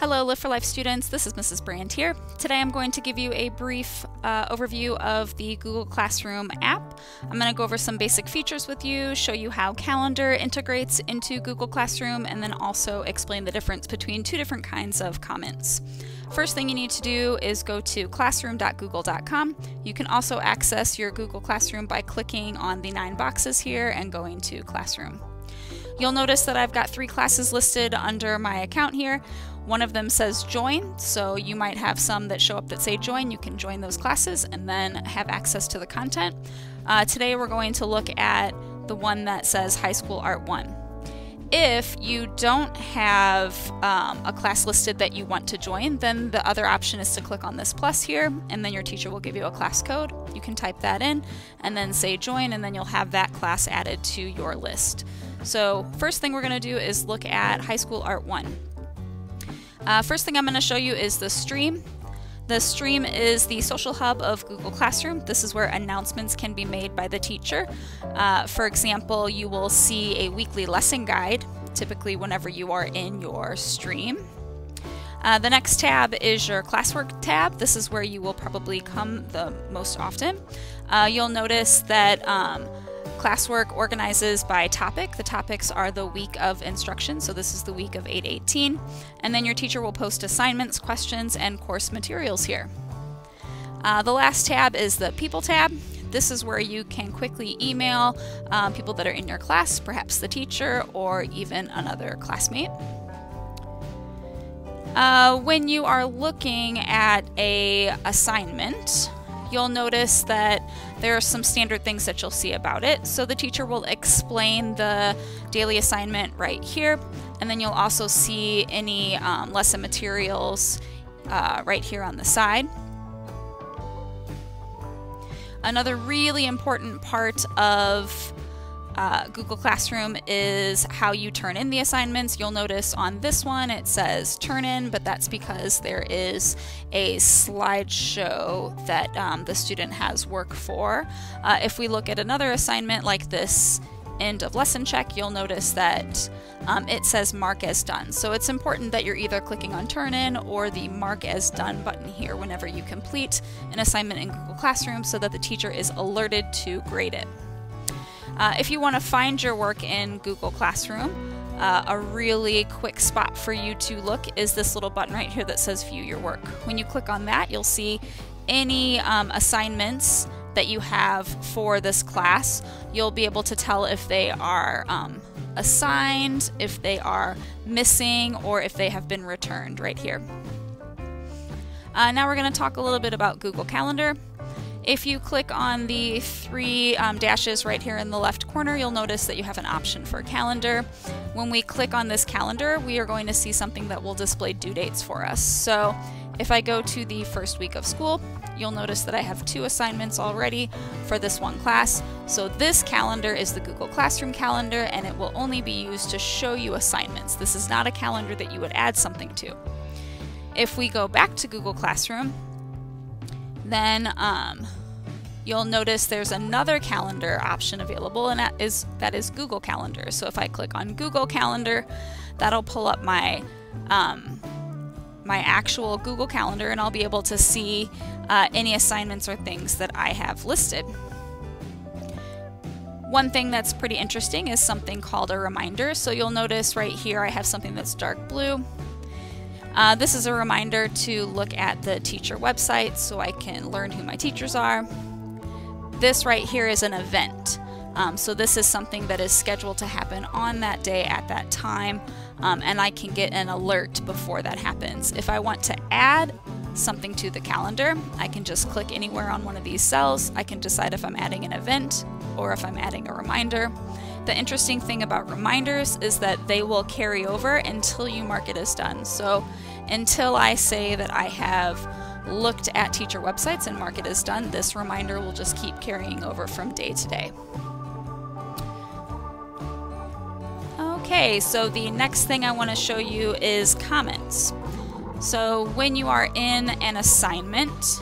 Hello Live for Life students, this is Mrs. Brand here. Today I'm going to give you a brief overview of the Google Classroom app. I'm going to go over some basic features with you, show you how Calendar integrates into Google Classroom, and then also explain the difference between two different kinds of comments. First thing you need to do is go to classroom.google.com. You can also access your Google Classroom by clicking on the 9 boxes here and going to Classroom. You'll notice that I've got 3 classes listed under my account here. One of them says join, so you might have some that show up that say join. You can join those classes and then have access to the content. Today we're going to look at the one that says High School Art 1. If you don't have a class listed that you want to join, then the other option is to click on this plus here, and then your teacher will give you a class code. You can type that in and then say join, and then you'll have that class added to your list. So first thing we're going to do is look at High School Art 1. First thing I'm going to show you is the stream. The stream is the social hub of Google Classroom. This is where announcements can be made by the teacher. For example, you will see a weekly lesson guide, typically whenever you are in your stream. The next tab is your classwork tab. This is where you will probably come the most often. You'll notice that classwork organizes by topic. The topics are the week of instruction, so this is the week of 8/18, and then your teacher will post assignments, questions, and course materials here. The last tab is the People tab. This is where you can quickly email people that are in your class, perhaps the teacher or even another classmate. When you are looking at an assignment, you'll notice that there are some standard things that you'll see about it. So the teacher will explain the daily assignment right here, and then you'll also see any lesson materials right here on the side. Another really important part of Google Classroom is how you turn in the assignments. You'll notice on this one it says turn in, but that's because there is a slideshow that the student has work for. If we look at another assignment like this end of lesson check, you'll notice that it says mark as done. So it's important that you're either clicking on turn in or the mark as done button here whenever you complete an assignment in Google Classroom, so that the teacher is alerted to grade it. If you want to find your work in Google Classroom, a really quick spot for you to look is this little button right here that says View Your Work. When you click on that, you'll see any assignments that you have for this class. You'll be able to tell if they are assigned, if they are missing, or if they have been returned right here. Now we're going to talk a little bit about Google Calendar. If you click on the 3 dashes right here in the left corner, you'll notice that you have an option for calendar. When we click on this calendar, we are going to see something that will display due dates for us. So if I go to the first week of school, you'll notice that I have 2 assignments already for this one class. So this calendar is the Google Classroom calendar, and it will only be used to show you assignments. This is not a calendar that you would add something to. If we go back to Google Classroom, then you'll notice there's another calendar option available, and that is Google Calendar. So if I click on Google Calendar, that'll pull up my my actual Google Calendar, and I'll be able to see any assignments or things that I have listed. One thing that's pretty interesting is something called a reminder. So you'll notice right here I have something that's dark blue. This is a reminder to look at the teacher website so I can learn who my teachers are. This right here is an event. So this is something that is scheduled to happen on that day at that time, and I can get an alert before that happens. If I want to add something to the calendar, I can just click anywhere on one of these cells. I can decide if I'm adding an event or if I'm adding a reminder. The interesting thing about reminders is that they will carry over until you mark it as done. So until I say that I have looked at teacher websites and mark it as done, this reminder will just keep carrying over from day to day. Okay, so the next thing I want to show you is comments. So when you are in an assignment,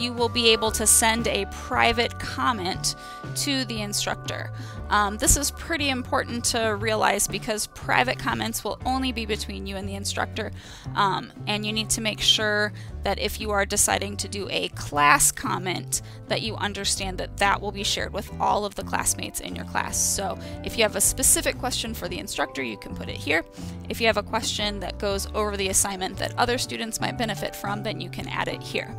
you will be able to send a private comment to the instructor. This is pretty important to realize because private comments will only be between you and the instructor, and you need to make sure that if you are deciding to do a class comment, that you understand that that will be shared with all of the classmates in your class. So if you have a specific question for the instructor, you can put it here. If you have a question that goes over the assignment that other students might benefit from, then you can add it here.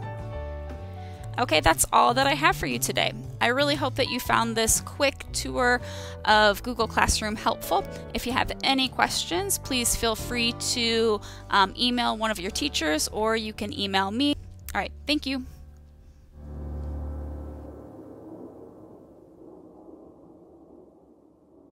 Okay, that's all that I have for you today. I really hope that you found this quick tour of Google Classroom helpful. If you have any questions, please feel free to email one of your teachers, or you can email me. All right, thank you.